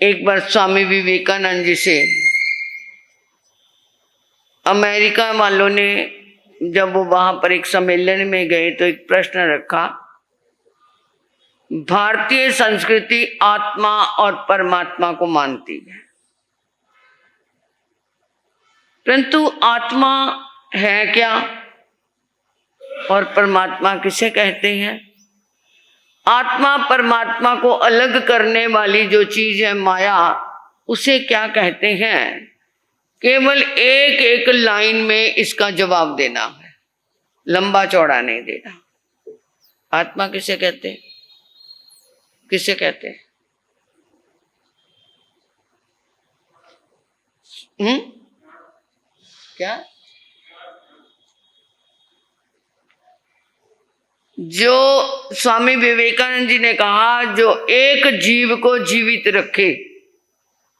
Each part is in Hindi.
एक बार स्वामी विवेकानंद जी से अमेरिका वालों ने, जब वो वहां पर एक सम्मेलन में गए तो एक प्रश्न रखा, भारतीय संस्कृति आत्मा और परमात्मा को मानती है, परंतु आत्मा है क्या और परमात्मा किसे कहते हैं? आत्मा परमात्मा को अलग करने वाली जो चीज है माया, उसे क्या कहते हैं? केवल एक एक लाइन में इसका जवाब देना है, लंबा चौड़ा नहीं देना। आत्मा किसे कहते हैं? किसे कहते हैं? क्या? जो स्वामी विवेकानंद जी ने कहा, जो एक जीव को जीवित रखे,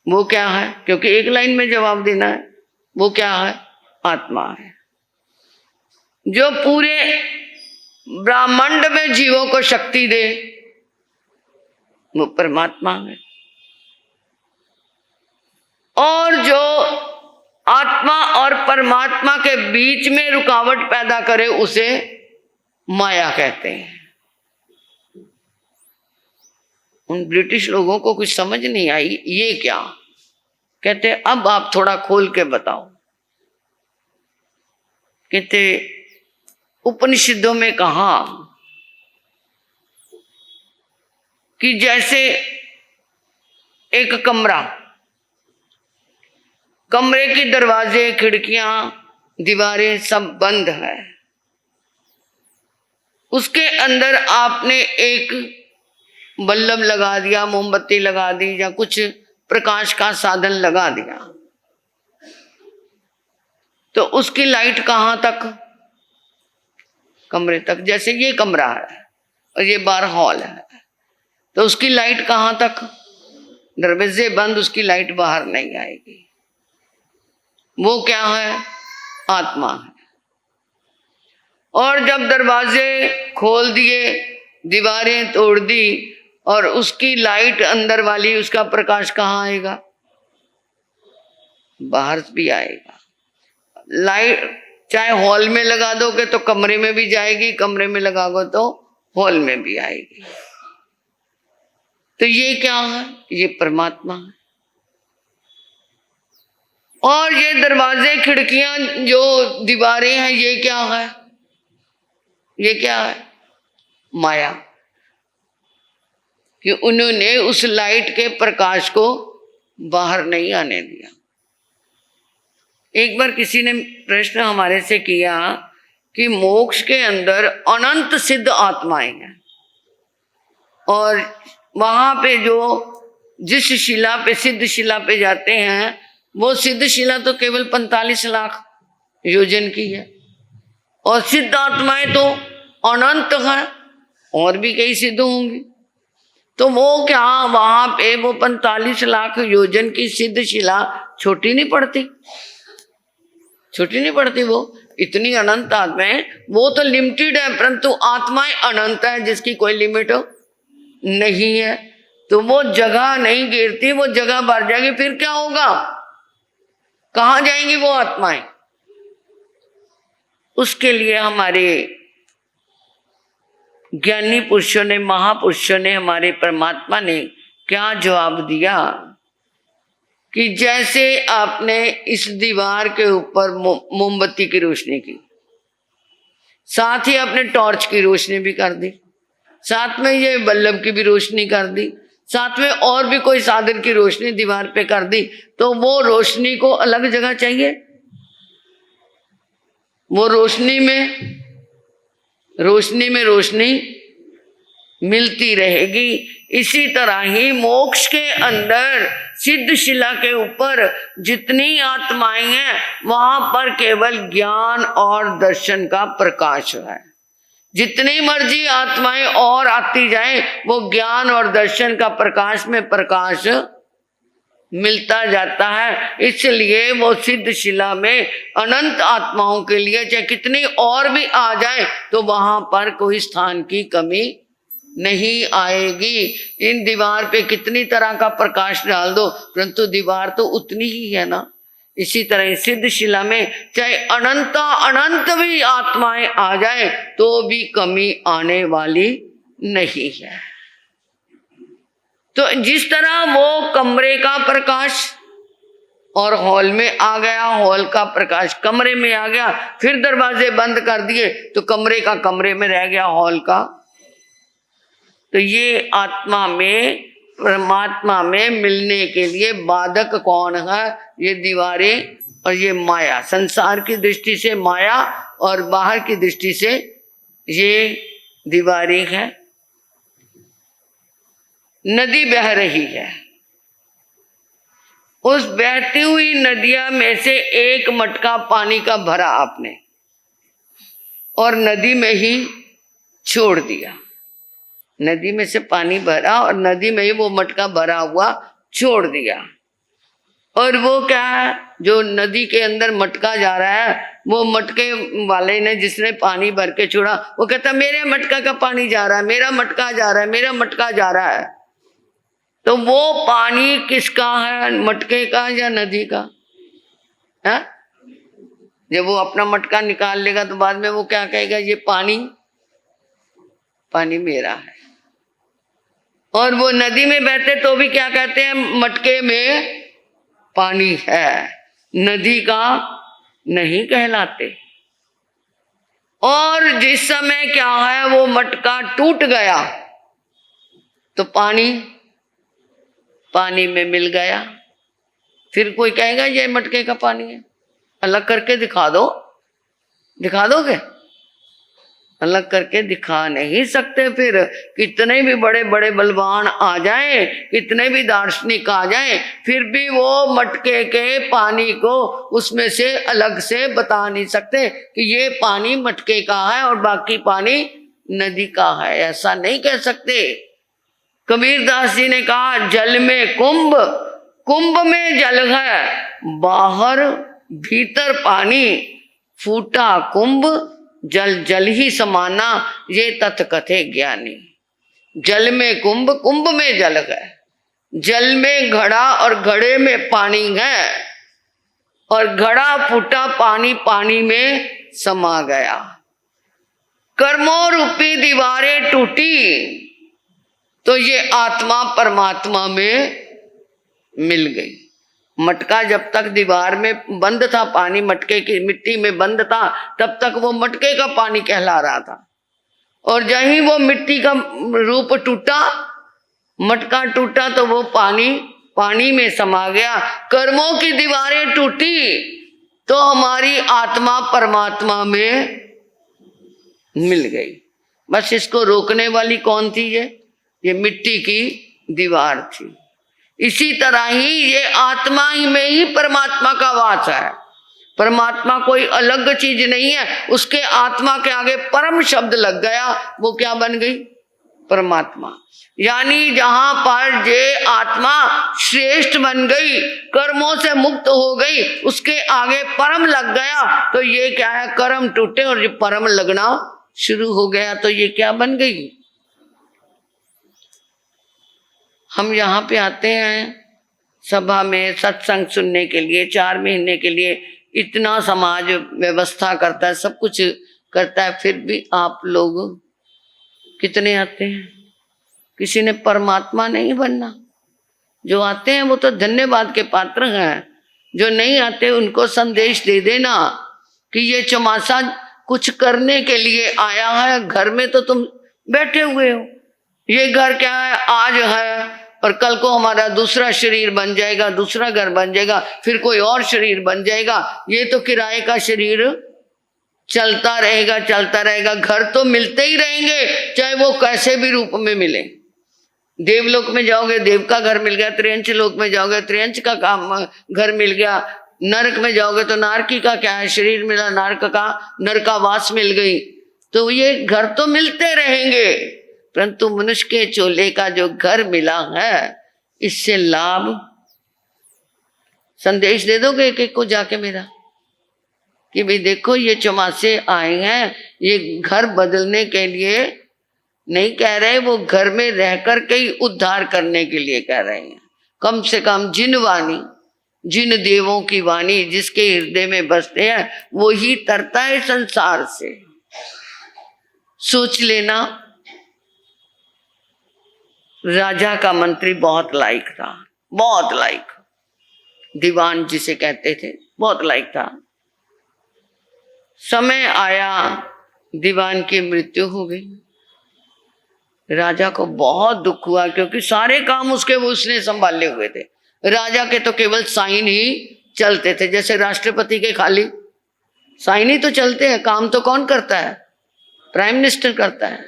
वो क्या है? क्योंकि एक लाइन में जवाब देना है। वो क्या है? आत्मा है। जो पूरे ब्रह्मांड में जीवों को शक्ति दे, वो परमात्मा है। और जो आत्मा और परमात्मा के बीच में रुकावट पैदा करे, उसे माया कहते हैं। उन ब्रिटिश लोगों को कुछ समझ नहीं आई, ये क्या कहते? अब आप थोड़ा खोल के बताओ। कहते उपनिषदों में कहा कि जैसे एक कमरा, कमरे के दरवाजे, खिड़कियां, दीवारें सब बंद है, उसके अंदर आपने एक बल्ब लगा दिया, मोमबत्ती लगा दी, या कुछ प्रकाश का साधन लगा दिया, तो उसकी लाइट कहां तक? कमरे तक। जैसे ये कमरा है और ये बाहर हॉल है, तो उसकी लाइट कहां तक? दरवाजे बंद, उसकी लाइट बाहर नहीं आएगी। वो क्या है? आत्मा है। और जब दरवाजे खोल दिए, दीवारें तोड़ दी, और उसकी लाइट अंदर वाली, उसका प्रकाश कहाँ आएगा? बाहर भी आएगा। लाइट चाहे हॉल में लगा दोगे तो कमरे में भी जाएगी, कमरे में लगाओगे तो हॉल में भी आएगी। तो ये क्या है? ये परमात्मा है। और ये दरवाजे, खिड़कियां, जो दीवारें हैं, ये क्या है? ये क्या है? माया। कि उन्होंने उस लाइट के प्रकाश को बाहर नहीं आने दिया। एक बार किसी ने प्रश्न हमारे से किया कि मोक्ष के अंदर अनंत सिद्ध आत्माएं हैं, और वहां पे जो जिस शिला पे, सिद्ध शिला पे जाते हैं, वो सिद्ध शिला तो केवल 45 लाख योजन की है, और सिद्ध आत्माएं तो अनंत है, और भी कई सिद्ध होंगी। तो वो क्या वहां पे वो 45 लाख योजन की सिद्ध शिला छोटी नहीं पड़ती? छोटी नहीं पड़ती। वो इतनी अनंत आत्माएं, वो तो लिमिटेड है, परंतु आत्माएं अनंत है, जिसकी कोई लिमिट नहीं है। तो वो जगह नहीं गिरती, वो जगह भर जाएगी, फिर क्या होगा? कहाँ जाएंगी वो आत्माएं? उसके लिए हमारे ज्ञानी पुरुषों ने, महापुरुषों ने, हमारे परमात्मा ने क्या जवाब दिया कि जैसे आपने इस दीवार के ऊपर मोमबत्ती की रोशनी की, साथ ही आपने टॉर्च की रोशनी भी कर दी, साथ में ये बल्ब की भी रोशनी कर दी, साथ में और भी कोई साधन की रोशनी दीवार पे कर दी, तो वो रोशनी को अलग जगह चाहिए? वो रोशनी में रोशनी मिलती रहेगी। इसी तरह ही मोक्ष के अंदर सिद्ध शिला के ऊपर जितनी आत्माएं हैं, वहां पर केवल ज्ञान और दर्शन का प्रकाश है। जितनी मर्जी आत्माएं और आती जाएं, वो ज्ञान और दर्शन का प्रकाश में प्रकाश मिलता जाता है। इसलिए वो सिद्ध शिला में अनंत आत्माओं के लिए चाहे कितनी और भी आ जाए, तो वहां पर कोई स्थान की कमी नहीं आएगी। इन दीवार पे कितनी तरह का प्रकाश डाल दो, परंतु दीवार तो उतनी ही है ना। इसी तरह सिद्ध शिला में चाहे अनंत अनंत भी आत्माएं आ जाए तो भी कमी आने वाली नहीं है। तो जिस तरह वो कमरे का प्रकाश और हॉल में आ गया, हॉल का प्रकाश कमरे में आ गया, फिर दरवाजे बंद कर दिए तो कमरे का कमरे में रह गया, हॉल का। तो ये आत्मा में परमात्मा में मिलने के लिए बाधक कौन है? ये दीवारें और ये माया। संसार की दृष्टि से माया और बाहर की दृष्टि से ये दीवारें हैं। नदी बह रही है, उस बहती हुई नदिया में से एक मटका पानी का भरा आपने और नदी में ही छोड़ दिया। नदी में से पानी भरा और नदी में ही वो मटका भरा हुआ छोड़ दिया। और वो क्या है, जो नदी के अंदर मटका जा रहा है, वो मटके वाले ने जिसने पानी भर के छोड़ा, वो कहता मेरे मटका का पानी जा रहा है, मेरा मटका जा रहा है, मेरा मटका जा रहा है। तो वो पानी किसका है, मटके का या नदी का है? जब वो अपना मटका निकाल लेगा तो बाद में वो क्या कहेगा, ये पानी पानी मेरा है। और वो नदी में बहते तो भी क्या कहते हैं, मटके में पानी है, नदी का नहीं कहलाते। और जिस समय क्या है, वो मटका टूट गया तो पानी पानी में मिल गया। फिर कोई कहेगा ये मटके का पानी है, अलग करके दिखा दो, दिखा दोगे? अलग करके दिखा नहीं सकते। फिर कितने भी बड़े बड़े बलवान आ जाएं, कितने भी दार्शनिक आ जाएं, फिर भी वो मटके के पानी को उसमें से अलग से बता नहीं सकते कि ये पानी मटके का है और बाकी पानी नदी का है। ऐसा नहीं कह सकते। कबीरदास जी ने कहा, जल में कुंभ, कुंभ में जल है, बाहर भीतर पानी, फूटा कुंभ जल जल ही समाना, ये तथ कथे ज्ञानी। जल में कुंभ, कुंभ में जल है, जल में घड़ा और घड़े में पानी है, और घड़ा फूटा, पानी पानी में समा गया। कर्मों रूपी दीवारें टूटी तो ये आत्मा परमात्मा में मिल गई। मटका जब तक दीवार में बंद था, पानी मटके की मिट्टी में बंद था, तब तक वो मटके का पानी कहला रहा था। और जहीं वो मिट्टी का रूप टूटा, मटका टूटा, तो वो पानी पानी में समा गया। कर्मों की दीवारें टूटी तो हमारी आत्मा परमात्मा में मिल गई। बस इसको रोकने वाली कौन थी? ये मिट्टी की दीवार थी। इसी तरह ही ये आत्मा ही में ही परमात्मा का वास है। परमात्मा कोई अलग चीज नहीं है। उसके आत्मा के आगे परम शब्द लग गया, वो क्या बन गई? परमात्मा। यानी जहां पर ये आत्मा श्रेष्ठ बन गई, कर्मों से मुक्त हो गई, उसके आगे परम लग गया, तो ये क्या है? कर्म टूटे और ये परम लगना शुरू हो गया, तो ये क्या बन गई? हम यहाँ पे आते हैं सभा में सत्संग सुनने के लिए, 4 महीने के लिए इतना समाज व्यवस्था करता है, सब कुछ करता है, फिर भी आप लोग कितने आते हैं? किसी ने परमात्मा नहीं बनना। जो आते हैं वो तो धन्यवाद के पात्र हैं, जो नहीं आते उनको संदेश दे देना कि ये चमासा कुछ करने के लिए आया है, घर में तो तुम बैठे हुए हो। ये घर क्या है? आज है और कल को हमारा दूसरा शरीर बन जाएगा, दूसरा घर बन जाएगा, फिर कोई और शरीर बन जाएगा। ये तो किराए का शरीर चलता रहेगा, चलता रहेगा। घर तो मिलते ही रहेंगे, चाहे वो कैसे भी रूप में मिले। देवलोक में जाओगे, देव का घर मिल गया, त्रियंच लोक में जाओगे, त्रियंच का काम घर मिल गया, नरक में जाओगे तो नारकी का क्या है? शरीर मिला, नरक का नरकावास मिल गई। तो ये घर तो मिलते रहेंगे, परंतु मनुष्य के चोले का जो घर मिला है, इससे लाभ संदेश दे दोगे एक एक को जाके मेरा कि भाई देखो ये चमासे आए हैं, ये घर बदलने के लिए नहीं कह रहे, वो घर में रह कर के ही उद्धार करने के लिए कह रहे हैं। कम से कम जिन वाणी, जिन देवों की वाणी जिसके हृदय में बसते हैं वो ही तरता है संसार से। सोच लेना, राजा का मंत्री बहुत लायक था, बहुत लायक, दीवान जिसे कहते थे, बहुत लायक था। समय आया, दीवान की मृत्यु हो गई। राजा को बहुत दुख हुआ, क्योंकि सारे काम उसने संभाले हुए थे। राजा के तो केवल साइन ही चलते थे, जैसे राष्ट्रपति के खाली साइन ही तो चलते हैं, काम तो कौन करता है? प्राइम मिनिस्टर करता है।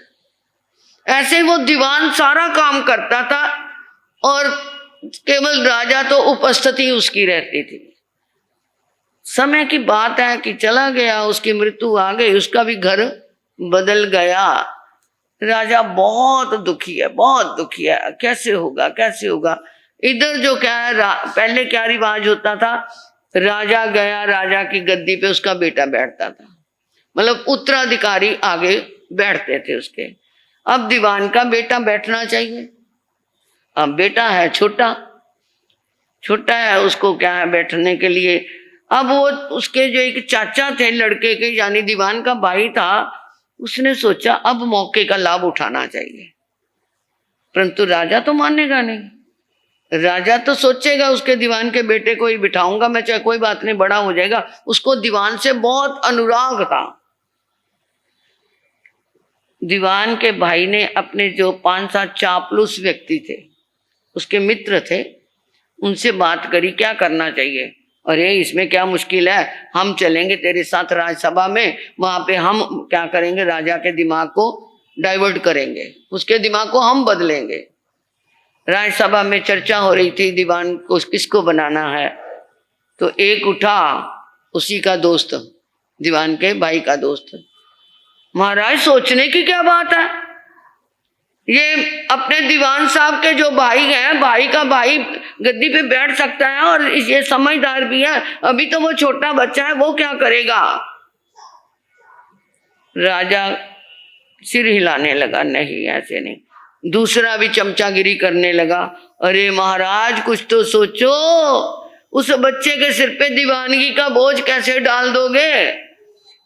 ऐसे वो दीवान सारा काम करता था और केवल राजा तो उपस्थिति उसकी रहती थी। समय की बात है कि चला गया, उसकी मृत्यु आ गई, उसका भी घर बदल गया। राजा बहुत दुखी है, बहुत दुखी है, कैसे होगा, कैसे होगा। इधर जो क्या है, पहले क्या रिवाज होता था, राजा गया, राजा की गद्दी पे उसका बेटा बैठता था, मतलब उत्तराधिकारी आगे बैठते थे उसके। अब दीवान का बेटा बैठना चाहिए, अब बेटा है छोटा, छोटा है, उसको क्या है बैठने के लिए। अब वो उसके जो एक चाचा थे लड़के के, यानी दीवान का भाई था, उसने सोचा अब मौके का लाभ उठाना चाहिए। परंतु राजा तो मानेगा नहीं। राजा तो सोचेगा उसके दीवान के बेटे को ही बिठाऊंगा मैं, चाहे कोई बात नहीं, बड़ा हो जाएगा। उसको दीवान से बहुत अनुराग था। दीवान के भाई ने अपने जो 5-7 चापलूस व्यक्ति थे, उसके मित्र थे, उनसे बात करी क्या करना चाहिए। अरे इसमें क्या मुश्किल है, हम चलेंगे तेरे साथ राज्यसभा में, वहां पे हम क्या करेंगे, राजा के दिमाग को डाइवर्ट करेंगे, उसके दिमाग को हम बदलेंगे। राज्यसभा में चर्चा हो रही थी दीवान को किसको बनाना है, तो एक उठा, उसी का दोस्त, दीवान के भाई का दोस्त। महाराज सोचने की क्या बात है, ये अपने दीवान साहब के जो भाई हैं, भाई का भाई गद्दी पे बैठ सकता है और ये समझदार भी है, अभी तो वो छोटा बच्चा है, वो क्या करेगा। राजा सिर हिलाने लगा, नहीं ऐसे नहीं। दूसरा भी चमचागिरी करने लगा, अरे महाराज कुछ तो सोचो, उस बच्चे के सिर पे दीवानगी का बोझ कैसे डाल दोगे,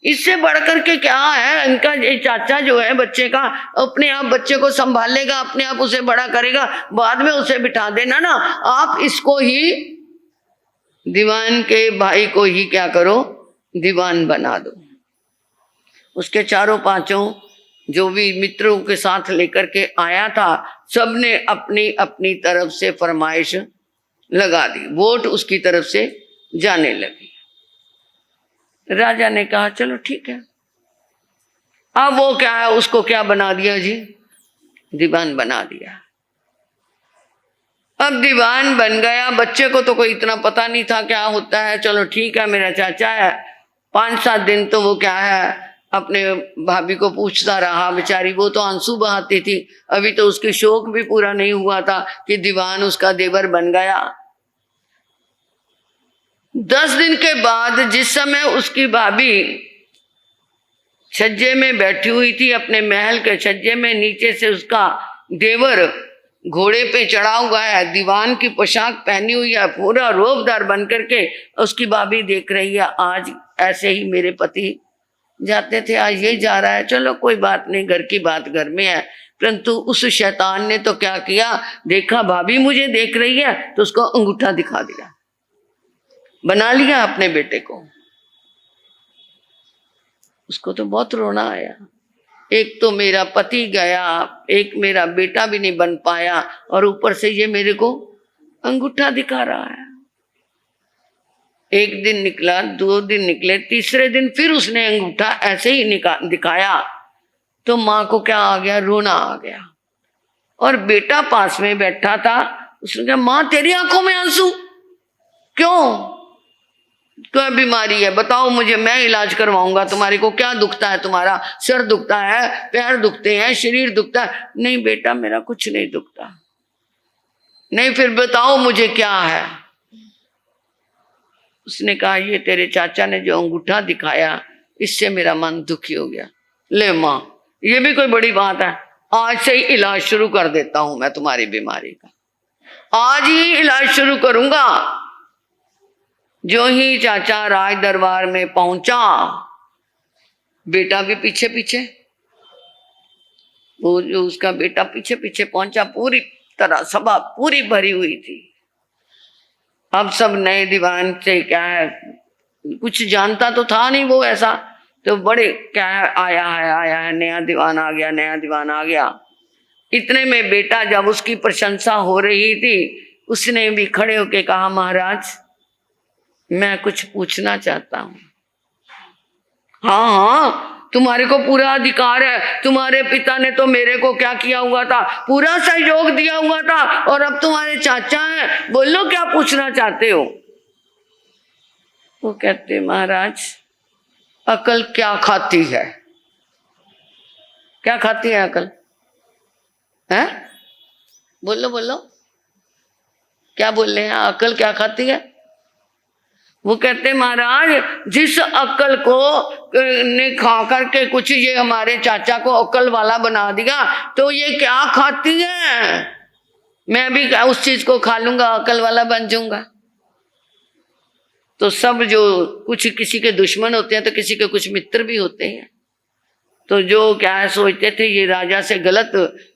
इससे बढ़कर के क्या है। इनका ये चाचा जो है बच्चे का, अपने आप बच्चे को संभालेगा, अपने आप उसे बड़ा करेगा, बाद में उसे बिठा देना ना, आप इसको ही, दीवान के भाई को ही क्या करो, दीवान बना दो। उसके चारों पांचों जो भी मित्रों के साथ लेकर के आया था, सबने अपनी अपनी तरफ से फरमाइश लगा दी, वोट उसकी तरफ से जाने लगी। राजा ने कहा चलो ठीक है। अब वो क्या है, उसको क्या बना दिया जी, दीवान बना दिया। अब दीवान बन गया, बच्चे को तो कोई इतना पता नहीं था क्या होता है, चलो ठीक है मेरा चाचा है। 5-7 दिन तो वो क्या है अपने भाभी को पूछता रहा, बेचारी वो तो आंसू बहाती थी, अभी तो उसकी शौक भी पूरा नहीं हुआ था कि दीवान उसका देवर बन गया। 10 दिन के बाद जिस समय उसकी भाभी छज्जे में बैठी हुई थी, अपने महल के छज्जे में, नीचे से उसका देवर घोड़े पे चढ़ा हुआ है, दीवान की पोशाक पहनी हुई है, पूरा रोबदार बन करके उसकी भाभी देख रही है। आज ऐसे ही मेरे पति जाते थे, आज ये जा रहा है, चलो कोई बात नहीं, घर की बात घर में है। परंतु उस शैतान ने तो क्या किया, देखा भाभी मुझे देख रही है तो उसको अंगूठा दिखा दिया, बना लिया अपने बेटे को। उसको तो बहुत रोना आया, एक तो मेरा पति गया, एक मेरा बेटा भी नहीं बन पाया, और ऊपर से ये मेरे को अंगूठा दिखा रहा है। 1 दिन निकला, 2 दिन निकले, तीसरे दिन फिर उसने अंगूठा ऐसे ही दिखाया, तो माँ को क्या आ गया, रोना आ गया। और बेटा पास में बैठा था, उसने कहा माँ तेरी आंखों में आंसू क्यों, क्या बीमारी है बताओ मुझे, मैं इलाज करवाऊंगा, तुम्हारे को क्या दुखता है, तुम्हारा सर दुखता है, पैर दुखते हैं, शरीर दुखता है। नहीं बेटा मेरा कुछ नहीं दुखता। नहीं फिर बताओ मुझे क्या है। उसने कहा ये तेरे चाचा ने जो अंगूठा दिखाया, इससे मेरा मन दुखी हो गया। ले माँ, ये भी कोई बड़ी बात है, आज से ही इलाज शुरू कर देता हूं मैं तुम्हारी बीमारी का, आज ही इलाज शुरू करूंगा। जो ही चाचा राज दरबार में पहुंचा, बेटा भी पीछे पीछे, वो जो उसका बेटा पीछे पीछे पहुंचा, पूरी तरह सभा पूरी भरी हुई थी। अब सब नए दीवान से क्या है, कुछ जानता तो था नहीं वो ऐसा, तो बड़े क्या है, आया है नया दीवान आ गया, नया दीवान आ गया। इतने में बेटा जब उसकी प्रशंसा हो रही थी, उसने भी खड़े होके कहा, महाराज मैं कुछ पूछना चाहता हूं। हाँ हाँ, तुम्हारे को पूरा अधिकार है, तुम्हारे पिता ने तो मेरे को क्या किया हुआ था, पूरा सहयोग दिया हुआ था, और अब तुम्हारे चाचा हैं, बोलो क्या पूछना चाहते हो। वो कहते, महाराज अकल क्या खाती है? क्या खाती है अकल? है, बोलो बोलो, क्या बोल रहे हैं, अकल क्या खाती है? वो कहते, महाराज जिस अक्ल को ने खा करके कुछ ये हमारे चाचा को अक्ल वाला बना दिया, तो ये क्या खाती है? मैं भी उस चीज को खा लूंगा, अक्ल वाला बन जाऊंगा। तो सब जो कुछ किसी के दुश्मन होते हैं तो किसी के कुछ मित्र भी होते हैं। तो जो क्या है सोचते थे ये राजा से गलत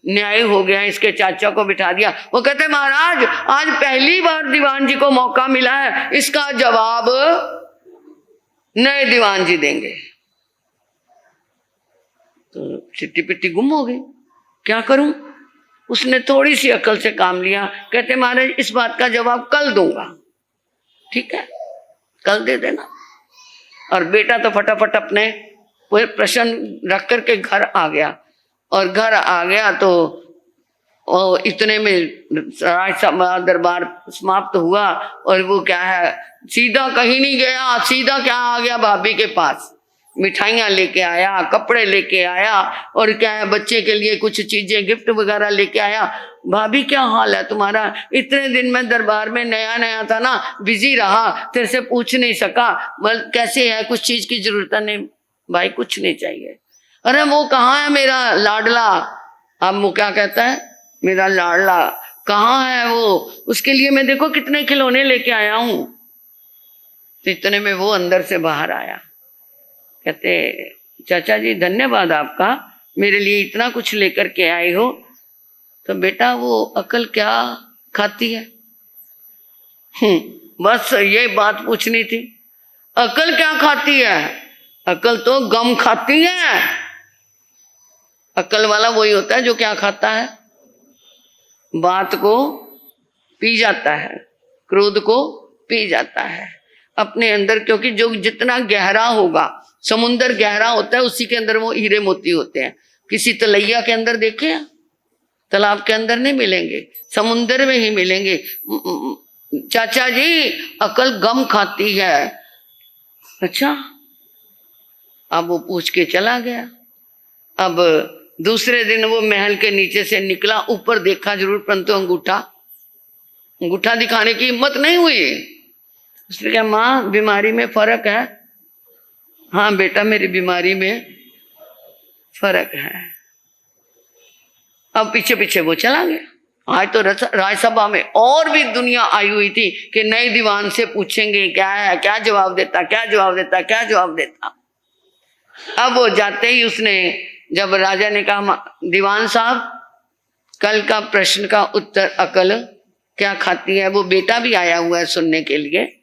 न्याय हो गया, इसके चाचा को बिठा दिया। वो कहते, महाराज आज पहली बार दीवान जी को मौका मिला है, इसका जवाब नए दीवान जी देंगे। तो चिट्टी पिट्टी गुम हो गई, क्या करूं? उसने थोड़ी सी अकल से काम लिया। कहते, महाराज इस बात का जवाब कल दूंगा। ठीक है, कल दे देना। और बेटा तो फटाफट अपने वो प्रश्न रख करके घर आ गया। और घर आ गया तो इतने में राजसभा दरबार समाप्त हुआ, और वो क्या है सीधा कहीं नहीं गया, सीधा क्या आ गया भाभी के पास। मिठाइयाँ लेके आया, कपड़े लेके आया, और क्या है बच्चे के लिए कुछ चीजें गिफ्ट वगैरह लेके आया। भाभी क्या हाल है तुम्हारा? इतने दिन में दरबार में नया नया था ना, बिजी रहा, तेरे से पूछ नहीं सका, कैसे है, कुछ चीज की जरूरत नहीं? भाई कुछ नहीं चाहिए। अरे वो कहाँ है मेरा लाडला? अब वो क्या कहता है, मेरा लाडला कहाँ है वो, उसके लिए मैं देखो कितने खिलौने लेके आया हूं। तो इतने में वो अंदर से बाहर आया। कहते, चाचा जी धन्यवाद आपका, मेरे लिए इतना कुछ लेकर के आए हो। तो बेटा वो अकल क्या खाती है? बस ये बात पूछनी थी, अकल क्या खाती है? अकल तो गम खाती है। अकल वाला वही होता है जो क्या खाता है, बात को पी जाता है, क्रोध को पी जाता है अपने अंदर। क्योंकि जो जितना गहरा होगा, समुंदर गहरा होता है, उसी के अंदर वो हीरे मोती होते हैं। किसी तलैया के अंदर देखे, तालाब के अंदर नहीं मिलेंगे, समुंदर में ही मिलेंगे। चाचा जी अकल गम खाती है। अच्छा, अब वो पूछ के चला गया। अब दूसरे दिन वो महल के नीचे से निकला, ऊपर देखा जरूर, परंतु अंगूठा दिखाने की हिम्मत नहीं हुई। उसने कहा, माँ बीमारी में फर्क है? हाँ बेटा मेरी बीमारी में फर्क है। अब पीछे पीछे वो चला गया। आज तो राज्यसभा में और भी दुनिया आई हुई थी कि नए दीवान से पूछेंगे क्या है, क्या जवाब देता, क्या जवाब देता, क्या जवाब देता। अब वो जाते ही उसने, जब राजा ने कहा, दीवान साहब कल का प्रश्न का उत्तर अकल क्या खाती है, वो बेटा भी आया हुआ है सुनने के लिए।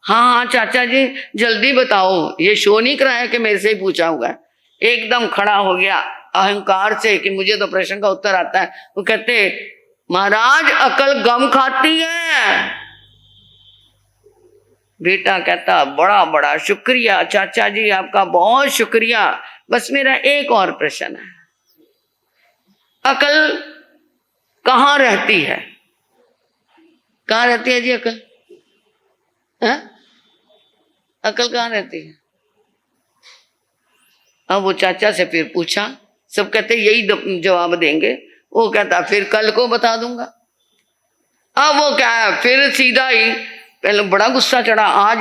हाँ हाँ चाचा जी जल्दी बताओ, ये शो नहीं कराया कि मेरे से ही पूछा हुआ है। एकदम खड़ा हो गया अहंकार से कि मुझे तो प्रश्न का उत्तर आता है। वो कहते, महाराज अकल गम खाती है। बेटा कहता, बड़ा बड़ा शुक्रिया चाचा जी, आपका बहुत शुक्रिया, बस मेरा एक और प्रश्न है, अकल कहाँ रहती है? कहाँ रहती है जी अकल? अकल कहाँ रहती है? अब वो चाचा से फिर पूछा, सब कहते यही जवाब देंगे। वो कहता फिर कल को बता दूंगा। अब वो क्या है, फिर सीधा ही पहले बड़ा गुस्सा चढ़ा, आज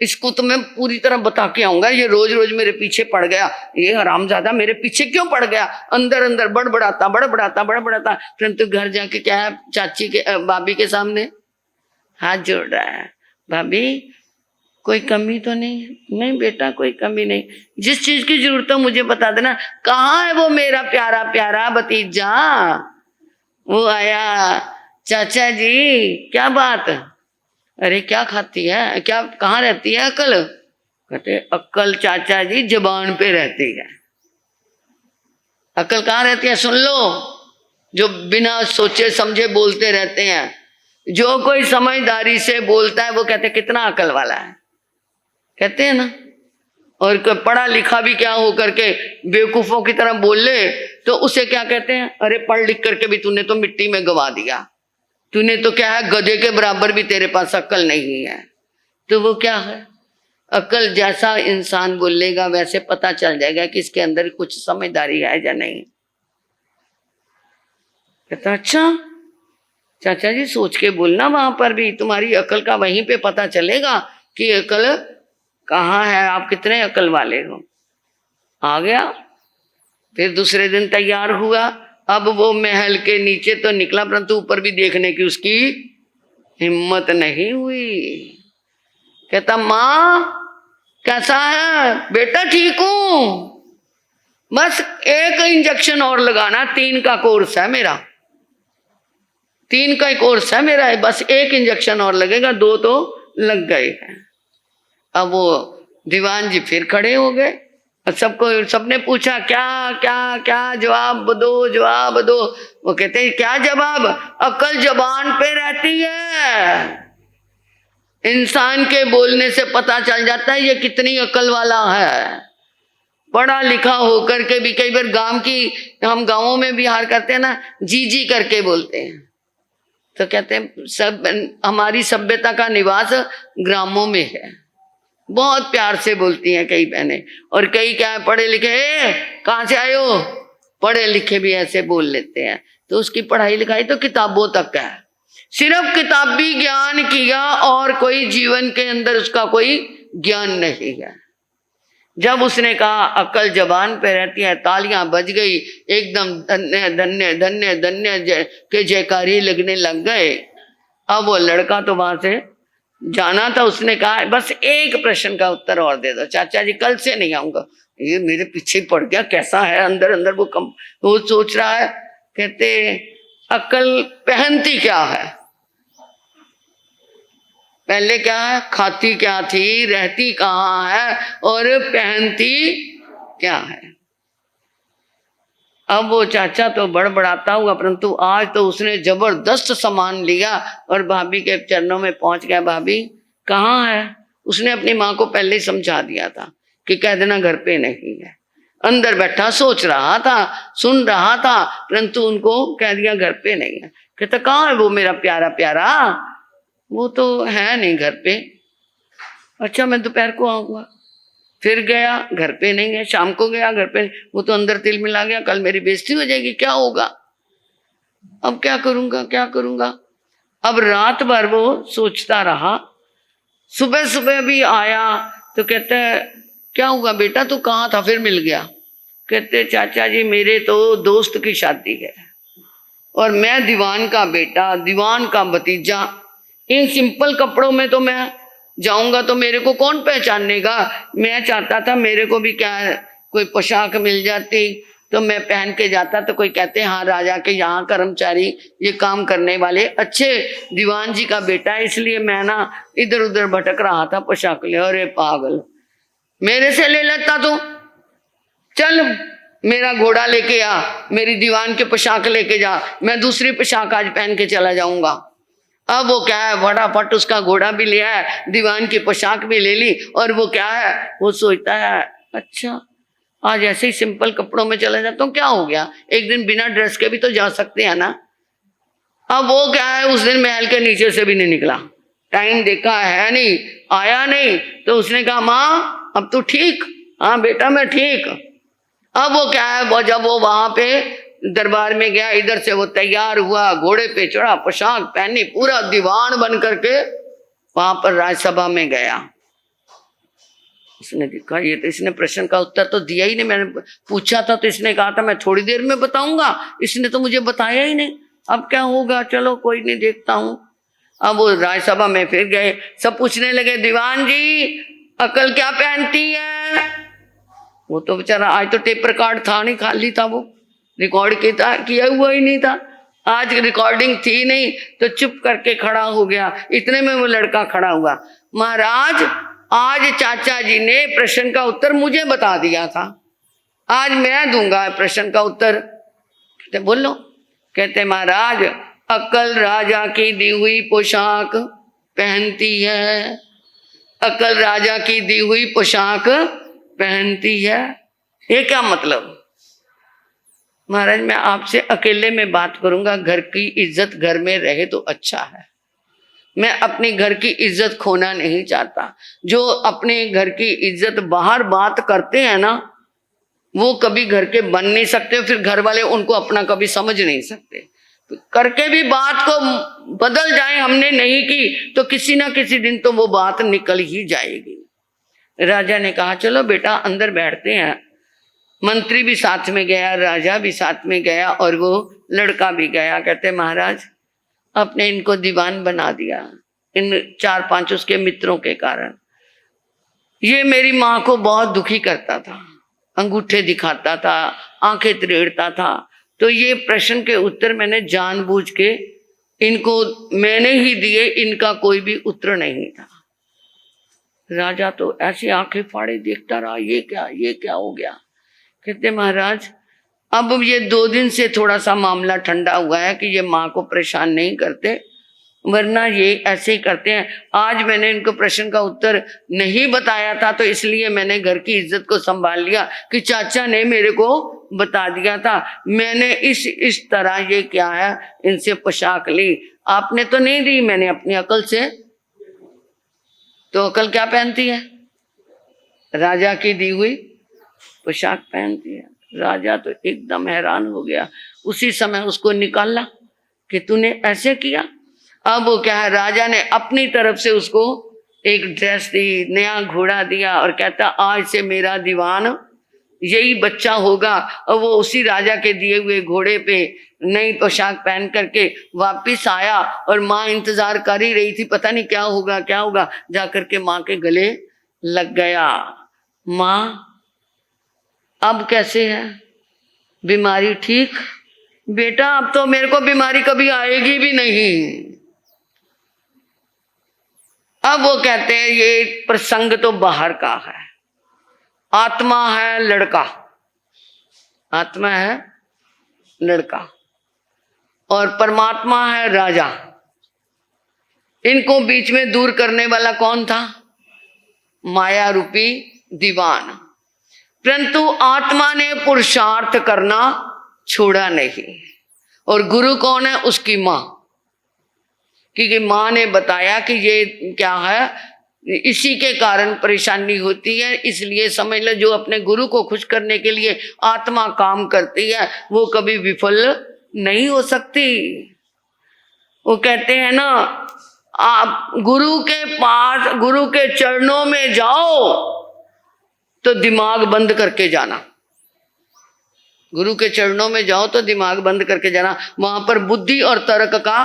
इसको तो मैं पूरी तरह बता के आऊंगा, ये रोज रोज मेरे पीछे पड़ गया, ये हरामजादा मेरे पीछे क्यों पड़ गया। अंदर अंदर बड़बड़ाता, परंतु घर जाके क्या है, चाची के भाभी के सामने हाथ जोड़ रहा है, भाभी कोई कमी तो नहीं? नहीं बेटा कोई कमी नहीं, जिस चीज की जरूरत हो मुझे बता देना। कहाँ है वो मेरा प्यारा प्यारा भतीजा? वो आया, चाचा जी क्या बात? अरे क्या खाती है, क्या कहाँ रहती है अक्ल? कहते अक्ल चाचा जी जबान पे रहती है। अक्ल कहाँ रहती है? सुन लो, जो बिना सोचे समझे बोलते रहते हैं, जो कोई समझदारी से बोलता है वो कहते कितना अक्ल वाला है, कहते हैं ना। और पढ़ा लिखा भी क्या हो करके बेवकूफों की तरह बोल ले तो उसे क्या कहते हैं? अरे पढ़ लिख करके भी तूने तो मिट्टी में गवा दिया, तूने तो क्या है, गधे के बराबर भी तेरे पास अक्ल नहीं है। तो वो क्या है? अक्ल जैसा इंसान बोलेगा वैसे पता चल जाएगा कि इसके अंदर कुछ समझदारी है या नहीं। कहता अच्छा चाचा जी सोच के बोलना, वहां पर भी तुम्हारी अक्ल का वहीं पे पता चलेगा कि अक्ल कहाँ है, आप कितने अक्ल वाले हो। आ गया, फिर दूसरे दिन तैयार हुआ। अब वो महल के नीचे तो निकला, परंतु ऊपर भी देखने की उसकी हिम्मत नहीं हुई। कहता माँ कैसा है बेटा? ठीक हूं, बस एक इंजेक्शन और लगाना, 3 का कोर्स है मेरा, 3 का कोर्स है मेरा, बस एक इंजेक्शन और लगेगा, 2 तो लग गए हैं। अब वो दीवान जी फिर खड़े हो गए, सबने पूछा क्या क्या क्या जवाब दो, जवाब दो। वो कहते हैं क्या जवाब? अक्ल जबान पे रहती है, इंसान के बोलने से पता चल जाता है ये कितनी अक्ल वाला है। पढ़ा लिखा होकर के भी कई बार हम गांवों में बिहार करते हैं ना, जी करके बोलते हैं, तो कहते हैं सब हमारी सभ्यता का निवास ग्रामों में है। बहुत प्यार से बोलती हैं कई बहनें, और कई क्या है पढ़े लिखे, कहाँ से आए हो? पढ़े लिखे भी ऐसे बोल लेते हैं। तो उसकी पढ़ाई लिखाई तो किताबों तक है, सिर्फ किताबी ज्ञान किया और कोई जीवन के अंदर उसका कोई ज्ञान नहीं है। जब उसने कहा अक्ल जबान पे रहती है, तालियां बज गई, एकदम धन्य धन्य धन्य धन्य के जयकारी लगने लग गए। अब वो लड़का तो वहां से जाना था, उसने कहा बस एक प्रश्न का उत्तर और दे दो चाचा जी, कल से नहीं आऊंगा। ये मेरे पीछे पड़ गया, कैसा है अंदर अंदर वो सोच रहा है। कहते अक्ल पहनती क्या है? पहले क्या है, खाती क्या थी, रहती कहाँ है, और पहनती क्या है। अब वो चाचा तो बड़बड़ाता हुआ, परंतु आज तो उसने जबरदस्त सामान लिया और भाभी के चरणों में पहुंच गया। भाभी कहाँ है? उसने अपनी माँ को पहले ही समझा दिया था कि कह देना घर पे नहीं है। अंदर बैठा सोच रहा था, सुन रहा था, परंतु उनको कह दिया घर पे नहीं है। कहता कहाँ है वो मेरा प्यारा प्यारा? वो तो है नहीं घर पे। अच्छा मैं दोपहर को आऊंगा। फिर गया, घर पे नहीं है। शाम को गया, घर पे, वो तो अंदर तिल मिला गया, कल मेरी बेइज्जती हो जाएगी, क्या होगा, अब क्या करूंगा क्या करूंगा। अब रात भर वो सोचता रहा। सुबह सुबह भी आया तो कहते क्या हुआ बेटा, तू कहाँ था? फिर मिल गया। कहते चाचा जी मेरे तो दोस्त की शादी है और मैं दीवान का बेटा, दीवान का भतीजा, इन सिंपल कपड़ों में तो मैं जाऊंगा तो मेरे को कौन पहचानेगा। मैं चाहता था मेरे को भी क्या है, कोई पोशाक मिल जाती तो मैं पहन के जाता, तो कोई कहते हाँ राजा के यहाँ कर्मचारी, ये काम करने वाले अच्छे दीवान जी का बेटा है, इसलिए मैं ना इधर उधर भटक रहा था पोशाक ले। अरे पागल, मेरे से ले लेता तू, चल मेरा घोड़ा लेके आ, मेरी दीवान के पोशाक लेके जा, मैं दूसरी पोशाक आज पहन के चला जाऊंगा। अब वो क्या है, फटाफट उसका घोड़ा भी लिया है, दीवान की पोशाक भी ले ली, और वो क्या है, वो सोचता है अच्छा आज ऐसे ही सिंपल कपड़ों में चला जाता हूँ, क्या हो गया, एक दिन बिना ड्रेस के भी तो जा सकते हैं ना। अब वो क्या है, उस दिन महल के नीचे से भी नहीं निकला, टाइम देखा है नहीं, आया नहीं, तो उसने कहा माँ अब तू ठीक? हाँ बेटा मैं ठीक। अब वो क्या है, जब वो वहां पे दरबार में गया, इधर से वो तैयार हुआ, घोड़े पे चढ़ा, पोशाक पहनी, पूरा दीवान बन करके वहां पर राज्यसभा में गया। उसने देखा ये तो इसने प्रश्न का उत्तर तो दिया ही नहीं, मैंने पूछा था तो इसने कहा था मैं थोड़ी देर में बताऊंगा, इसने तो मुझे बताया ही नहीं, अब क्या होगा, चलो कोई नहीं देखता हूं। अब वो राज्यसभा में फिर गए, सब पूछने लगे दीवान जी अकल क्या पहनती है। वो तो बेचारा आज तो टेप रिकॉर्ड था नहीं, खाली था, वो रिकॉर्ड किया हुआ ही नहीं था, आज रिकॉर्डिंग थी नहीं, तो चुप करके खड़ा हो गया। इतने में वो लड़का खड़ा हुआ, महाराज आज चाचा जी ने प्रश्न का उत्तर मुझे बता दिया था, आज मैं दूंगा प्रश्न का उत्तर। कहते बोलो। कहते महाराज अकल राजा की दी हुई पोशाक पहनती है, अकल राजा की दी हुई पोशाक पहनती है। ये क्या मतलब? महाराज मैं आपसे अकेले में बात करूंगा, घर की इज्जत घर में रहे तो अच्छा है, मैं अपने घर की इज्जत खोना नहीं चाहता। जो अपने घर की इज्जत बाहर बात करते हैं ना, वो कभी घर के बन नहीं सकते, फिर घर वाले उनको अपना कभी समझ नहीं सकते। करके भी बात को बदल जाए हमने नहीं की तो किसी ना किसी दिन तो वो बात निकल ही जाएगी। राजा ने कहा चलो बेटा अंदर बैठते हैं। मंत्री भी साथ में गया, राजा भी साथ में गया और वो लड़का भी गया। कहते महाराज आपने इनको दीवान बना दिया, इन 4-5 उसके मित्रों के कारण। ये मेरी माँ को बहुत दुखी करता था, अंगूठे दिखाता था, आंखें तरेड़ता था, तो ये प्रश्न के उत्तर मैंने जानबूझ के इनको मैंने ही दिए, इनका कोई भी उत्तर नहीं था। राजा तो ऐसी आंखें फाड़े देखता रहा, ये क्या हो गया। कहते महाराज अब ये 2 दिन से थोड़ा सा मामला ठंडा हुआ है कि ये माँ को परेशान नहीं करते, वरना ये ऐसे ही करते हैं। आज मैंने इनको प्रश्न का उत्तर नहीं बताया था तो इसलिए मैंने घर की इज्जत को संभाल लिया कि चाचा ने मेरे को बता दिया था, मैंने इस तरह ये क्या है इनसे पोशाक ली, आपने तो नहीं दी, मैंने अपनी अकल से। तो अकल क्या पहनती है? राजा की दी हुई पोशाक पहनती है। राजा तो एकदम हैरान हो गया, उसी समय उसको निकाला कि तूने ऐसे किया। अब वो क्या है, राजा ने अपनी तरफ से उसको एक ड्रेस दी, नया घोड़ा दिया और कहता आज से मेरा दीवान यही बच्चा होगा। और वो उसी राजा के दिए हुए घोड़े पे नई पोशाक पहन करके वापिस आया और माँ इंतजार कर ही रही थी, पता नहीं क्या होगा। जा करके माँ के गले लग गया। माँ अब कैसे है, बीमारी ठीक? बेटा अब तो मेरे को बीमारी कभी आएगी भी नहीं। अब वो कहते हैं ये प्रसंग तो बाहर का है, आत्मा है लड़का, आत्मा है लड़का और परमात्मा है राजा। इनको बीच में दूर करने वाला कौन था? माया रूपी दीवान। परंतु आत्मा ने पुरुषार्थ करना छोड़ा नहीं। और गुरु कौन है? उसकी माँ, क्योंकि माँ ने बताया कि ये क्या है, इसी के कारण परेशानी होती है, इसलिए समझ लो जो अपने गुरु को खुश करने के लिए आत्मा काम करती है वो कभी विफल नहीं हो सकती। वो कहते हैं ना, आप गुरु के पास, गुरु के चरणों में जाओ तो दिमाग बंद करके जाना। गुरु के चरणों में जाओ तो दिमाग बंद करके जाना, वहां पर बुद्धि और तर्क का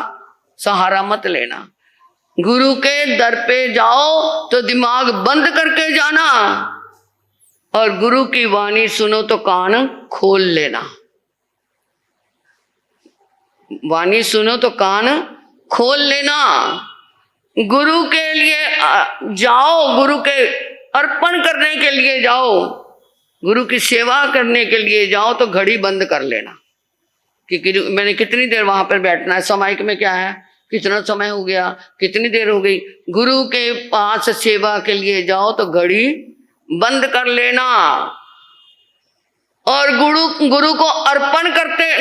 सहारा मत लेना। गुरु के दर पे जाओ तो दिमाग बंद करके जाना और गुरु की वाणी सुनो तो कान खोल लेना। वाणी सुनो तो कान खोल लेना। गुरु के लिए जाओ, गुरु के अर्पण करने के लिए जाओ, गुरु की सेवा करने के लिए जाओ तो घड़ी बंद कर लेना कि मैंने कितनी देर वहां पर बैठना है, समायिक में क्या है, कितना समय हो गया, कितनी देर हो गई। गुरु के पास सेवा के लिए जाओ तो घड़ी बंद कर लेना। और गुरु को अर्पण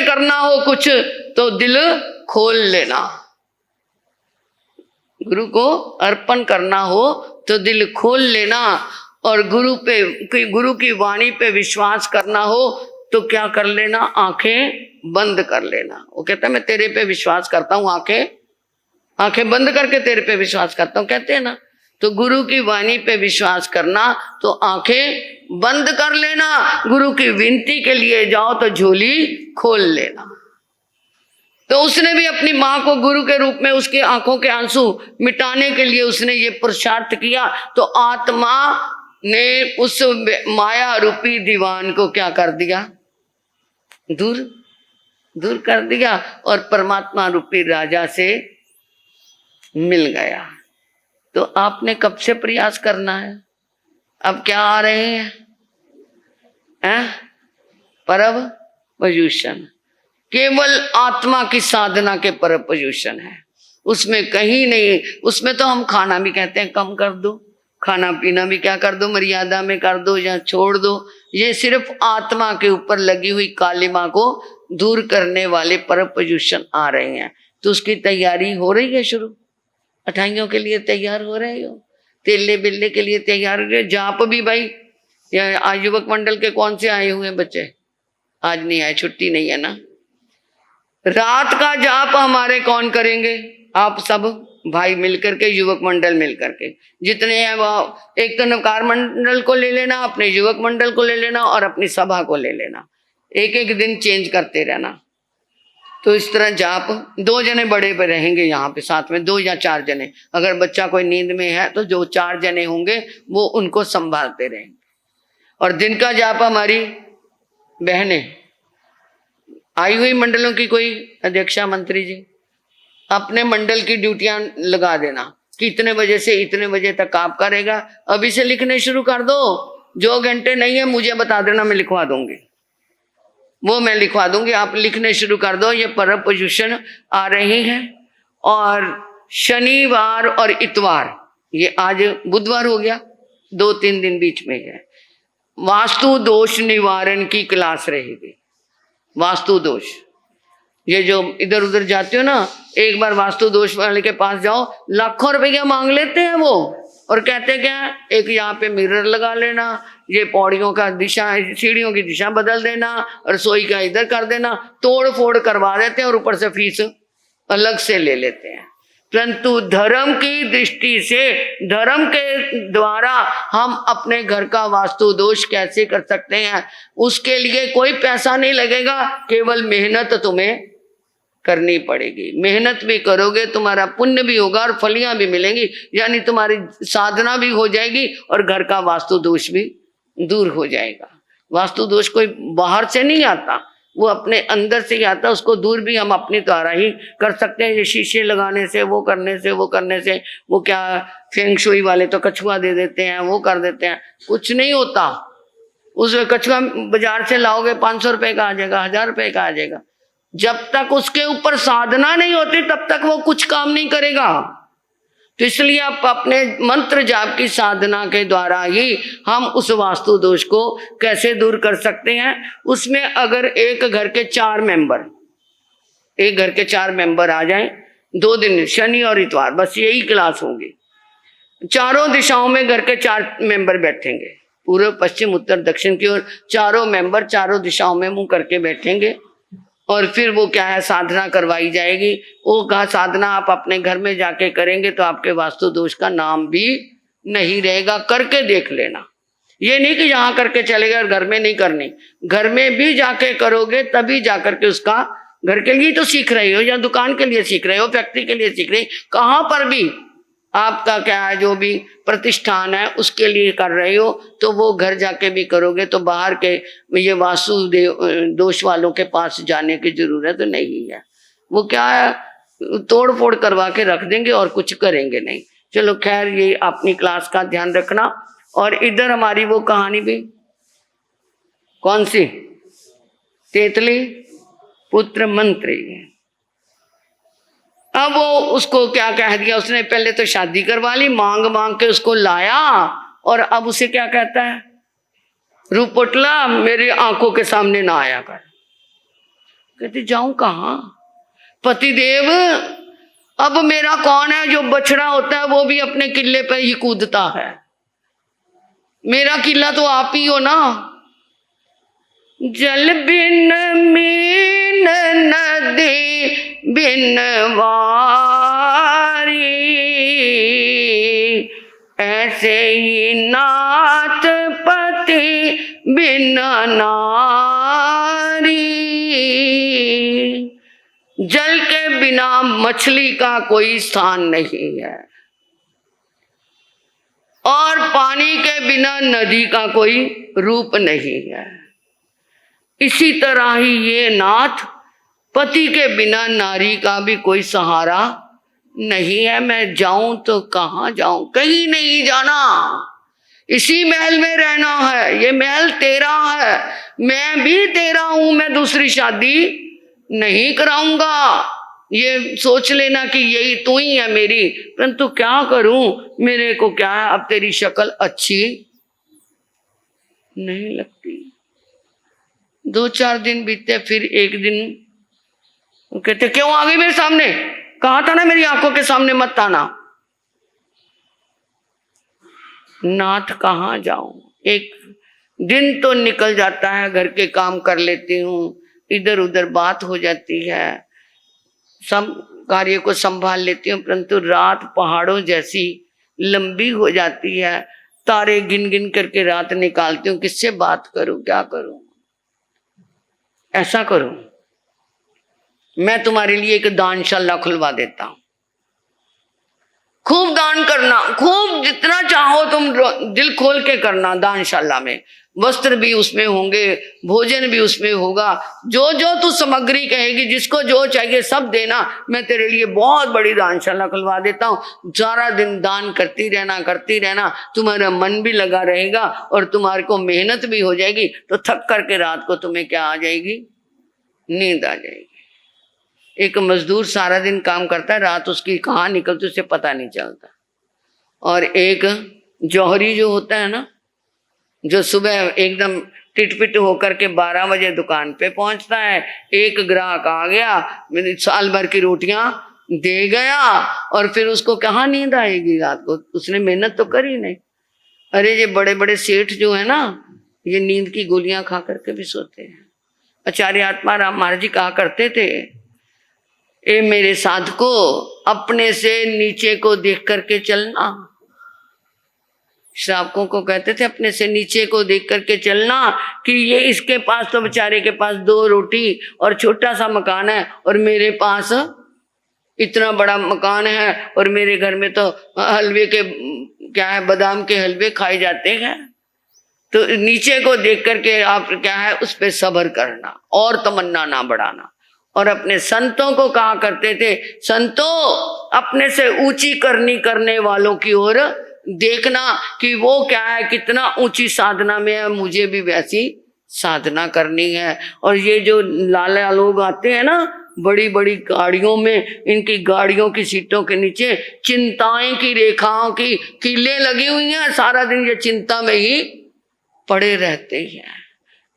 करना हो कुछ तो दिल खोल लेना। गुरु को अर्पण करना हो तो दिल खोल लेना। और गुरु की वाणी पे विश्वास करना हो तो क्या कर लेना, आंखें बंद कर लेना। वो कहता है मैं तेरे पे विश्वास करता हूं, आंखें आंखें बंद करके तेरे पे विश्वास करता हूं, कहते हैं ना। तो गुरु की वाणी पे विश्वास करना तो आंखें बंद कर लेना, गुरु की विनती के लिए जाओ तो झोली खोल लेना। तो उसने भी अपनी मां को गुरु के रूप में उसकी आंखों के आंसू मिटाने के लिए उसने ये पुरुषार्थ किया। तो आत्मा ने उस माया रूपी दीवान को क्या कर दिया, दूर कर दिया और परमात्मा रूपी राजा से मिल गया। तो आपने कब से प्रयास करना है? अब क्या आ रहे हैं? परम पॉल्यूशन, केवल आत्मा की साधना के परम पॉल्यूशन है, उसमें कहीं नहीं। उसमें तो हम खाना भी कहते हैं कम कर दो, खाना पीना भी क्या कर दो, मर्यादा में कर दो या छोड़ दो। ये सिर्फ आत्मा के ऊपर लगी हुई कालिमा को दूर करने वाले परम पॉल्यूशन आ रहे हैं। तो उसकी तैयारी हो रही है शुरू। अठाइयों के लिए तैयार हो रहे हो, तेले बिल्ले के लिए तैयार हो रहे हो। जाप भी भाई, आज युवक मंडल के कौन से आए हुए बच्चे? आज नहीं आए, छुट्टी नहीं है ना। रात का जाप हमारे कौन करेंगे? आप सब भाई मिलकर के, युवक मंडल मिलकर के जितने हैं वो, एक तो नवकार मंडल को ले लेना, अपने युवक मंडल को ले लेना और अपनी सभा को ले लेना। एक एक दिन चेंज करते रहना। तो इस तरह जाप, 2 जने बड़े पे रहेंगे यहाँ पे साथ में, 2 या 4 जने। अगर बच्चा कोई नींद में है तो जो 4 जने होंगे वो उनको संभालते रहेंगे। और दिन का जाप हमारी बहनें आई हुई मंडलों की, कोई अध्यक्षा मंत्री जी अपने मंडल की ड्यूटियां लगा देना कि इतने बजे से इतने बजे तक आप करेगा। अभी से लिखने शुरू कर दो, जो घंटे नहीं है मुझे बता देना, मैं लिखवा दूंगी, वो मैं लिखवा दूंगी, आप लिखने शुरू कर दो। ये परम पॉल्यूशन आ रही है। और शनिवार और इतवार, ये आज बुधवार हो गया, 2-3 दिन बीच में है, वास्तु दोष निवारण की क्लास रहेगी। वास्तु दोष, ये जो इधर उधर जाते हो ना, एक बार वास्तु दोष वाले के पास जाओ, लाखों रुपया मांग लेते हैं वो, और कहते क्या, एक यहाँ पे मिरर लगा लेना, ये पौड़ियों का दिशा, सीढ़ियों की दिशा बदल देना, रसोई का इधर कर देना, तोड़ फोड़ करवा देते हैं और ऊपर से फीस अलग से ले लेते हैं। परंतु धर्म की दृष्टि से, धर्म के द्वारा हम अपने घर का वास्तु दोष कैसे कर सकते हैं, उसके लिए कोई पैसा नहीं लगेगा, केवल मेहनत तुम्हें करनी पड़ेगी। मेहनत भी करोगे, तुम्हारा पुण्य भी होगा और फलियां भी मिलेंगी, यानी तुम्हारी साधना भी हो जाएगी और घर का वास्तु दोष भी दूर हो जाएगा। वास्तु दोष कोई बाहर से नहीं आता, वो अपने अंदर से ही आता। उसको दूर भी हम अपने द्वारा ही कर सकते हैं। ये शीशे लगाने से, वो करने से, वो करने से, वो क्या फेंग शुई वाले तो कछुआ दे देते हैं, वो कर देते हैं, कुछ नहीं होता। उस कछुआ बाजार से लाओगे 500 रुपए का आ जाएगा, 1000 रुपए का आ जाएगा। जब तक उसके ऊपर साधना नहीं होती तब तक वो कुछ काम नहीं करेगा। तो इसलिए आप अपने मंत्र जाप की साधना के द्वारा ही हम उस वास्तु दोष को कैसे दूर कर सकते हैं। उसमें अगर एक घर के 4 मेंबर आ जाएं, 2 दिन शनि और इतवार, बस यही क्लास होगी। चारों दिशाओं में घर के 4 मेंबर बैठेंगे, पूर्व पश्चिम उत्तर दक्षिण की ओर चारों मेंबर चारों दिशाओं में मुंह करके बैठेंगे। और फिर वो क्या है, साधना करवाई जाएगी। वो कहा साधना आप अपने घर में जाके करेंगे तो आपके वास्तु दोष का नाम भी नहीं रहेगा। करके देख लेना, ये नहीं कि यहाँ करके चले गए और घर में नहीं करनी, घर में भी जाके करोगे तभी जाकर के उसका, घर के लिए तो सीख रहे हो या दुकान के लिए सीख रहे हो, फैक्ट्री के लिए सीख रहे हो, कहाँ पर भी आपका क्या है, जो भी प्रतिष्ठान है उसके लिए कर रहे हो, तो वो घर जाके भी करोगे तो बाहर के ये वास्तु दोष वालों के पास जाने की जरूरत नहीं है। वो क्या है, तोड़ फोड़ करवा के रख देंगे और कुछ करेंगे नहीं। चलो खैर, ये अपनी क्लास का ध्यान रखना। और इधर हमारी वो कहानी भी, कौन सी, तेतली पुत्र मंत्री। अब वो उसको क्या कह दिया उसने, पहले तो शादी करवा ली, मांग मांग के उसको लाया, और अब उसे क्या कहता है, रूपोटला मेरी आंखों के सामने ना आया कर। कहती जाऊं कहां पतिदेव, अब मेरा कौन है, जो बछड़ा होता है वो भी अपने किले पर ही कूदता है, मेरा किला तो आप ही हो ना। जल बिन मीन नदी बिन वार, ऐसे ही नाथ पति बिना नारी। जल के बिना मछली का कोई स्थान नहीं है और पानी के बिना नदी का कोई रूप नहीं है। इसी तरह ही ये नाथ पति के बिना नारी का भी कोई सहारा नहीं है। मैं जाऊं तो कहाँ जाऊं, कहीं नहीं जाना, इसी महल में रहना है। ये महल तेरा है, मैं भी तेरा हूं, मैं दूसरी शादी नहीं कराऊंगा। ये सोच लेना कि यही तू ही है मेरी, परंतु क्या करूं, मेरे को क्या है, अब तेरी शक्ल अच्छी नहीं लगती। 2-4 दिन बीते, फिर एक दिन वो कहते क्यों आ गई मेरे सामने, कहा था ना मेरी आंखों के सामने मत आना। नाथ कहाँ जाऊं, एक दिन तो निकल जाता है, घर के काम कर लेती हूँ, इधर उधर बात हो जाती है, सब कार्य को संभाल लेती हूँ, परंतु रात पहाड़ों जैसी लंबी हो जाती है। तारे गिन गिन करके रात निकालती हूँ, किससे बात करूं, क्या करूं। ऐसा करूं, मैं तुम्हारे लिए एक दानशाला खुलवा देता हूं, खूब दान करना, खूब जितना चाहो तुम दिल खोल के करना। दानशाला में वस्त्र भी उसमें होंगे, भोजन भी उसमें होगा, जो जो तू सामग्री कहेगी, जिसको जो चाहिए सब देना। मैं तेरे लिए बहुत बड़ी दानशाला खुलवा देता हूँ। सारा दिन दान करती रहना, तुम्हारा मन भी लगा रहेगा और तुम्हारे को मेहनत भी हो जाएगी। तो थक करके रात को तुम्हें क्या आ जाएगी, नींद आ जाएगी। एक मजदूर सारा दिन काम करता है, रात उसकी कहाँ निकलती उसे पता नहीं चलता। और एक जौहरी जो होता है ना, जो सुबह एकदम टिटपिट होकर के 12 बजे दुकान पे पहुंचता है, एक ग्राहक आ गया, मैंने साल भर की रोटियां दे गया, और फिर उसको कहाँ नींद आएगी रात को, उसने मेहनत तो करी नहीं। अरे ये बड़े बड़े सेठ जो है ना, ये नींद की गोलियां खा करके भी सोते हैं। आचार्य आत्माराम महाराज जी कहा करते थे, ए मेरे साधको, अपने से नीचे को देख करके चलना। श्रावकों को कहते थे अपने से नीचे को देख करके चलना, कि ये इसके पास तो बेचारे के पास 2 रोटी और छोटा सा मकान है, और मेरे पास इतना बड़ा मकान है, और मेरे घर में तो हलवे के क्या है, बादाम के हलवे खाए जाते हैं। तो नीचे को देख करके आप क्या है, उस पर सब्र करना और तमन्ना ना बढ़ाना। और अपने संतों को कहा करते थे, संतों अपने से ऊंची करने वालों की ओर देखना, कि वो क्या है, कितना ऊंची साधना में है, मुझे भी वैसी साधना करनी है। और ये जो लाला लोग आते हैं ना बड़ी बड़ी गाड़ियों में, इनकी गाड़ियों की सीटों के नीचे चिंताएं की रेखाओं की कीलें लगी हुई हैं, सारा दिन ये चिंता में ही पड़े रहते हैं।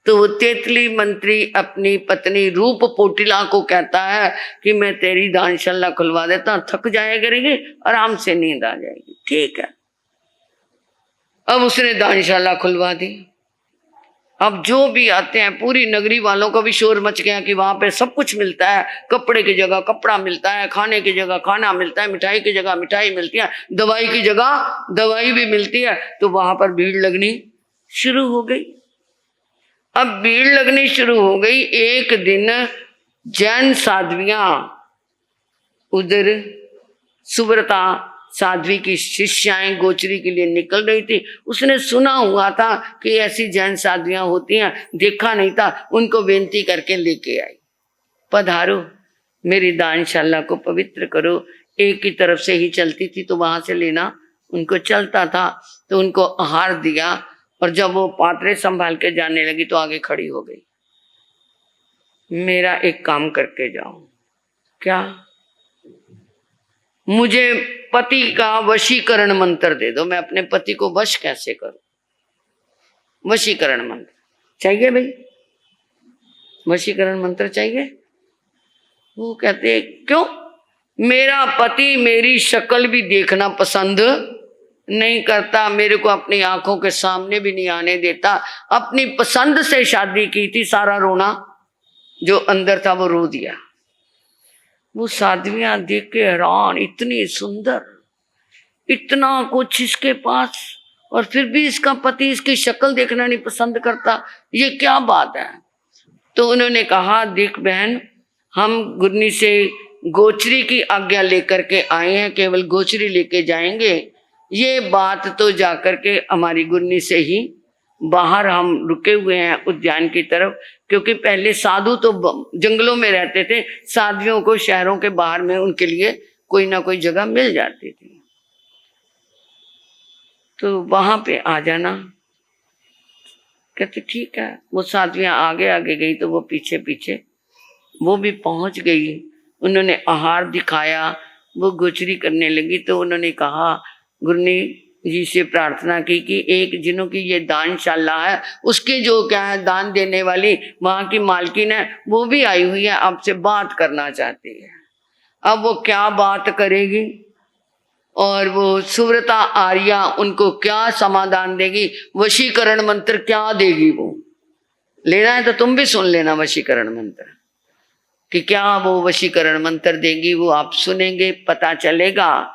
तो वो तेतली मंत्री अपनी पत्नी रूप पोटिला को कहता है कि मैं तेरी दानशाला खुलवा देता हूं, थक जाया करेगी, आराम से नींद आ जाएगी। ठीक है, अब उसने दानशाला खुलवा दी। अब जो भी आते हैं, पूरी नगरी वालों का भी शोर मच गया कि वहां पे सब कुछ मिलता है, कपड़े की जगह कपड़ा मिलता है, खाने की जगह खाना मिलता है, मिठाई की जगह मिठाई मिलती है, दवाई की जगह दवाई भी मिलती है। तो वहां पर भीड़ लगनी शुरू हो गई। अब भीड़ लगनी शुरू हो गई। एक दिन जैन साध्वियां उधर सुव्रता साध्वी की शिष्याएं गोचरी के लिए निकल रही थी। उसने सुना हुआ था कि ऐसी जैन साध्वियां होती हैं, देखा नहीं था, उनको बेनती करके लेके आई, पधारो मेरी दानशाला को पवित्र करो। एक की तरफ से ही चलती थी तो वहां से लेना उनको चलता था, तो उनको आहार दिया, और जब वो पात्रे संभाल के जाने लगी तो आगे खड़ी हो गई, मेरा एक काम करके जाओ। क्या? मुझे पति का वशीकरण मंत्र दे दो। मैं अपने पति को वश कैसे करूं? वशीकरण मंत्र चाहिए भाई, वशीकरण मंत्र चाहिए। वो कहते क्यों? मेरा पति मेरी शक्ल भी देखना पसंद नहीं करता, मेरे को अपनी आंखों के सामने भी नहीं आने देता। अपनी पसंद से शादी की थी, सारा रोना जो अंदर था वो रो दिया। वो साध्वियां देख के हैरान, इतनी सुंदर, इतना कुछ इसके पास, और फिर भी इसका पति इसकी शक्ल देखना नहीं पसंद करता, ये क्या बात है? तो उन्होंने कहा, देख बहन, हम गुरनी से गोचरी की आज्ञा लेकर के आए हैं, केवल गोचरी लेके जाएंगे। ये बात तो जाकर के हमारी गुरनी से ही बाहर हम रुके हुए हैं उद्यान की तरफ, क्योंकि पहले साधु तो जंगलों में रहते थे, साधुओं को शहरों के बाहर में उनके लिए कोई ना कोई जगह मिल जाती थी, तो वहां पे आ जाना। कहते ठीक है। वो साधुआं आगे आगे गई तो वो पीछे पीछे, वो भी पहुंच गई। उन्होंने आहार दिखाया, वो गोचरी करने लगी। तो उन्होंने कहा, गुरनी जी से प्रार्थना की कि एक जिन्हों की ये दानशाला है, उसके जो क्या है दान देने वाली वहां की मालकिन है, वो भी आई हुई है, आपसे बात करना चाहती है। अब वो क्या बात करेगी और वो सुव्रता आर्या उनको क्या समाधान देगी, वशीकरण मंत्र क्या देगी? वो लेना है तो तुम भी सुन लेना वशीकरण मंत्र, कि क्या वो वशीकरण मंत्र देगी, वो आप सुनेंगे, पता चलेगा